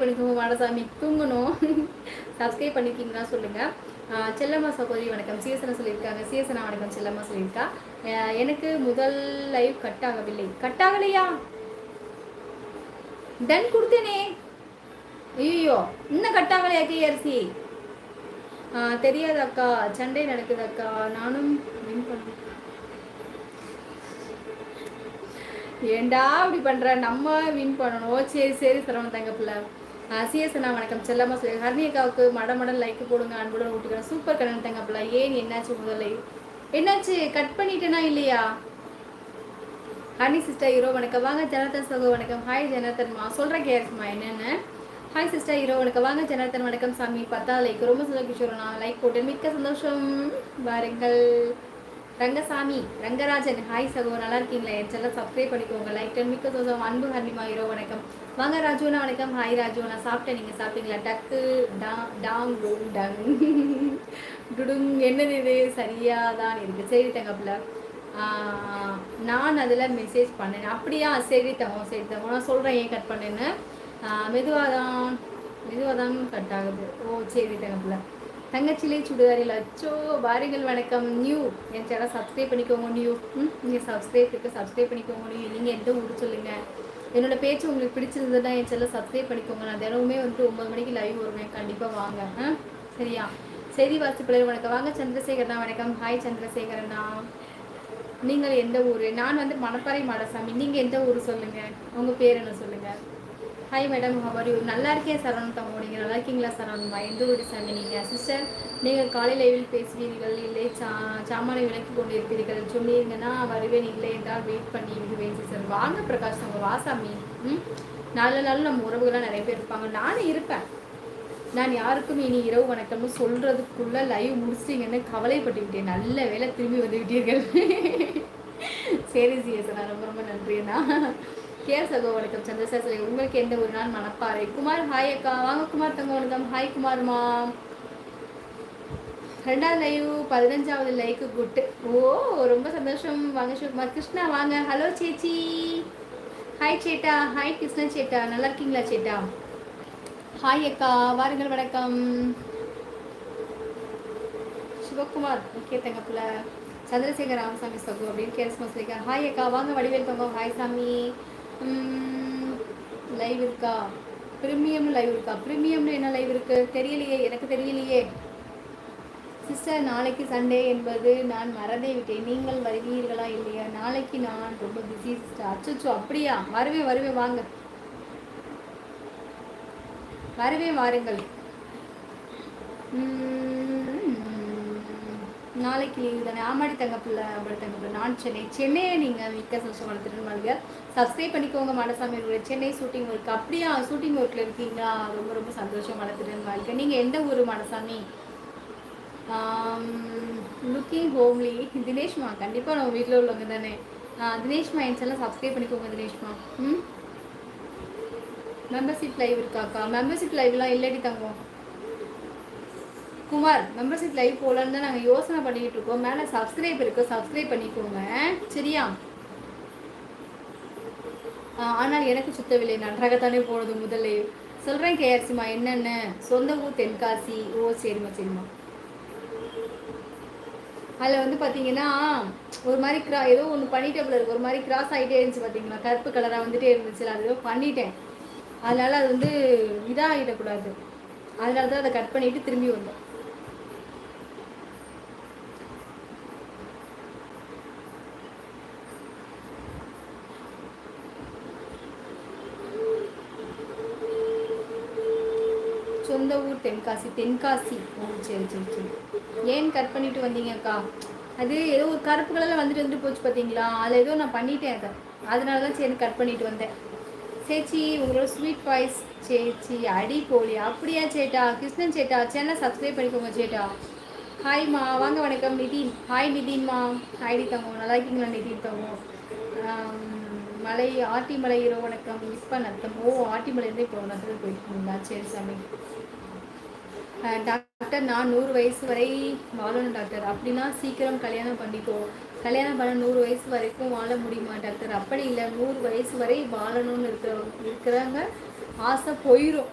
பண்ணிக்கோங்க மாடசாமி, தூங்கணும். சப்ஸ்கிரைப் பண்ணிருக்கீங்கன்னா சொல்லுங்க. செல்லம்மா சகோதரி வணக்கம், சிஎஸ்என சொல்லியிருக்காங்க. சிஎஸ்என வணக்கம், செல்லம்மா சொல்லியிருக்கா. எனக்கு முதல் லைவ் கட் ஆகவில்லை. கட் ஆகலையா? டன் கொடுத்தேனே. ஐயோ, இன்னும் கட் ஆகலையா? கேஆர்சி தெரியாது அக்கா, சண்டை நடக்குது அக்கா, நானும் வின் பண்ணேன். ஏண்டா அப்படி பண்ற? நம்ம வின் பண்ணணும். சரி சரி சரவண தங்க பிள்ளை. சிஎஸ்என்னா வணக்கம், செல்லம்மா சொல்லி ஹர்னிகாவுக்கு மடன் லைக் போடுங்க, அன்புடன் விட்டுக்கிறேன். சூப்பர் கடன் தங்க பிள்ளை. ஏன் என்னாச்சு முதல் லைவ்? என்னாச்சு? கட் பண்ணிட்டேனா இல்லையா? ஹனி சிஸ்டர் ஹீரோ வணக்கம் வாங்க. ஜனதன் சகோ வணக்கம். ஹாய் ஜனதன்மா, சொல்கிறேன் கேட்குமா என்னென்னு. ஹாய் சிஸ்டர் ஹீரோ வணக்கம் வாங்க. ஜனதன் வணக்கம் சாமி. 10 லைக் ரொம்ப சந்தோஷம் கிஷோர், நான் லைக் போட்டேன், மிக்க சந்தோஷம். வாருங்கள். ரங்கசாமி ரங்கராஜன் ஹாய் சகோ, நல்லா இருக்கீங்களா? என் சேனல் சப்ஸ்கிரைப் பண்ணிக்கோங்க, லைக் டன், மிக்க சந்தோஷம். அன்பு ஹர்னிமா ஹீரோ வணக்கம் வாங்க. ராஜுவனா வணக்கம். ஹாய் ராஜு, நான் சாப்பிட்டேன், நீங்கள் சாப்பிட்டீங்களா? டக்கு டாங் டங் டுடுங். என்னது இது? சரியாக தான் இருக்குது. சரி தங்கப்பில், நான் அதில் மெசேஜ் பண்ணேன். அப்படியா? சரி தங்கம் சரி தங்கம், நான் சொல்கிறேன் ஏன் கட் பண்ணேன்னு. மெதுவாக தான் கட் ஆகுது. ஓ சரி தங்கப்பில். தங்கச்சிலே சுடுதாரில் அச்சோ. வாருங்கள் வணக்கம். நியூ என் சேனல் சப்ஸ்கிரைப் பண்ணிக்கோங்க. நியூ நீங்கள் சப்ஸ்கிரைப் பண்ணிக்கோங்க. நியூ நீங்கள் எந்த ஊர் சொல்லுங்கள். என்னோட பேச்சு உங்களுக்கு பிடிச்சிருந்ததுன்னா என் சேனல் சப்ஸ்கிரைப் பண்ணிக்கோங்க. நான் தினமுமே 9 மணிக்கு லைவ் வருவேன், கண்டிப்பாக வாங்க. சரியா? செய்தி வாசி பிள்ளைகள் வணக்கம் வாங்க. சந்திரசேகரண்ணா வணக்கம். ஹாய் சந்திரசேகரண்ணா, நீங்கள் எந்த ஊர்? நான் மணப்பாறை மாடசாமி. நீங்கள் எந்த ஊர் சொல்லுங்கள், உங்கள் பேர் என்ன சொல்லுங்கள். Hi madam, how are you? நல்லா இருக்கேன் சரவணன் தம்பி, நீங்கள் நல்லா இருக்கீங்களா சரவணன்மா? எந்த ஊர் சாமி நீங்கள்? சிஸ்டர், நீங்கள் காலை லைவில் பேசுவீர்கள், இல்லை சாமானை விளக்கி கொண்டு இருப்பீர்கள், சொன்னீங்கன்னா வருவேன், இல்லை என்றால் வெயிட் பண்ணி விடுவேன். சிஸ்டர் வாங்க பிரகாஷ் உங்கள் வாசாமி. நல்ல நம்ம உறவுகளாக நிறைய பேர் இருப்பாங்க, நானும் இருப்பேன். நான் யாருக்கும் இனி இரவு வணக்கம்னு சொல்கிறதுக்குள்ளே லைவ் முடிச்சிட்டிங்கன்னு கவலைப்பட்டுக்கிட்டேன். நல்ல வேலை திரும்பி வந்துவிட்டீர்கள். சரி சிஎஸ், நான் ரொம்ப நன்றிண்ணா. கேர் சகோ வணக்கம். சந்திரசேகர் உங்களுக்கு எந்த ஒரு நாள்? மணப்பாறை. குமார் ஹாய் அக்கா வாங்க. குமார் தங்க வணக்கம். ஹாய் குமார்மா. 2வது லைவ் 15வது லைக்கு குட்டு. ஓ ரொம்ப சந்தோஷம். வாங்க சிவகுமார். கிருஷ்ணா வாங்க. ஹலோ சேச்சி. ஹாய் சேட்டா. ஹாய் கிருஷ்ணா சேட்டா, நல்லா இருக்கீங்களா சேட்டா? ஹாய் அக்கா வாருங்கள் வணக்கம். சிவகுமார் ஓகே தங்கப்பில். சந்திரசேகர் ராமசாமி சகோ அப்படின்னு கேர்ஸ்மா சொல்லியிருக்கேன். ஹாய் அக்கா வாங்க. வடிவேல் தங்க ஹாய் சாமி. லைவ் இருக்கா? ப்ரீமியம் லைவ் இருக்கா? ப்ரீமியம்னு என்ன லைவ் இருக்குது தெரியலையே, எனக்கு தெரியலையே. சிஸ்டர் நாளைக்கு சண்டே என்பது நான் மறந்தே விட்டேன், நீங்கள் வருவீர்களா இல்லையா? நாளைக்கு நான் ரொம்ப பிஸி சிஸ்டர். அச்சோ அப்படியா? வருவேன் வாங்க, வாருங்கள். நாளைக்கு லீவு தானே? ஆமாடி தங்கப்பில்லை. அப்படி தங்கப்பில்லை. நான் சென்னையை நீங்கள் மிக்க சந்தோஷம் வளர்த்துட்டு வாங்க. சப்ஸ்கிரைப் பண்ணிக்கோங்க மாடசாமி. Chennai shooting work. அப்படியா? ஷூட்டிங் ஒர்க்கில் இருக்கீங்களா? ரொம்ப சந்தோஷம் வளர்த்துட்டு வாழ்க்கை. நீங்கள் எந்த ஊர் மாடசாமி? Looking homely. தினேஷ்மா கண்டிப்பாக நம்ம வீட்டில் உள்ளவங்க தானே. தினேஷ்மா என் சேனல் சப்ஸ்கிரைப் பண்ணிக்கோங்க தினேஷ்மா. மெம்பர்ஷிப் லைவ் இருக்காக்கா? மெம்பர்ஷிப் லைவ்லாம் இல்லடி தங்கம். குமார் மெம்பர்ஷிப் லைவ் போகலான்னு தான் நாங்கள் யோசனை பண்ணிக்கிட்டு இருக்கோம். மேலே சப்ஸ்கிரைப் இருக்குது, சப்ஸ்கிரைப் பண்ணிக்கோங்க சரியா? ஆனால் எனக்கு சுத்தவில்லை, நன்றாகத்தானே போனது முதல்ல. சொல்கிறேன் கேஆர்சிமா என்னென்ன. சொந்த ஊர் தென்காசி. ஓ சரிம்மா. அதில் பார்த்தீங்கன்னா ஒரு மாதிரி ஏதோ ஒன்று பண்ணிட்டே போல இருக்கு, ஒரு மாதிரி கிராஸ் ஆகிட்டே இருந்துச்சு பார்த்தீங்களா, கருப்பு கலராக வந்துட்டே இருந்துச்சு. அது ஏதோ பண்ணிட்டேன், அதனால் அது இதாகிடக்கூடாது, அதனால தான் அதை கட் பண்ணிவிட்டு திரும்பி வந்தோம். சொந்த ஊர் தென்காசி. ஓ சரி. ஏன் கட் பண்ணிட்டு வந்தீங்கக்கா? அது ஏதோ ஒரு கருப்பு கலரில் வந்துட்டு போச்சு பார்த்தீங்களா, அதில் ஏதோ நான் பண்ணிட்டேன் அதை, அதனால தான் சரி கட் பண்ணிட்டு வந்தேன். சேச்சி உங்களோட ஸ்வீட் வாய்ஸ் சேச்சி அடி போலி. அப்படியா சேட்டா? கிருஷ்ணன் சேட்டா சேனல் சப்ஸ்கிரைப் பண்ணிக்கோங்க சேட்டா. ஹாய்மா வாங்க வணக்கம். நிதின் ஹாய் நிதின்மா. ஹாய்டி தங்கம், நல்லா இருக்கீங்களா நிதின் தங்கம்? மலை ஆட்டிமலை இரோ வணக்கம். இப்போ நத்தம். ஓ ஆட்டிமலையிலேருந்து இப்போ நத்தம் போயிருக்கீங்களா? சரி சாமி. டாக்டர் நான் 100 வயசு வரை வாழணும் டாக்டர். அப்படின்னா சீக்கிரம் கல்யாணம் பண்ணிக்கோ. கல்யாணம் பண்ண 100 வயசு வரைக்கும் வாழ முடியுமா டாக்டர்? அப்படி இல்லை, 100 வயசு வரை வாழணும்னு இருக்கிறவங்க ஆசை போயிடும்.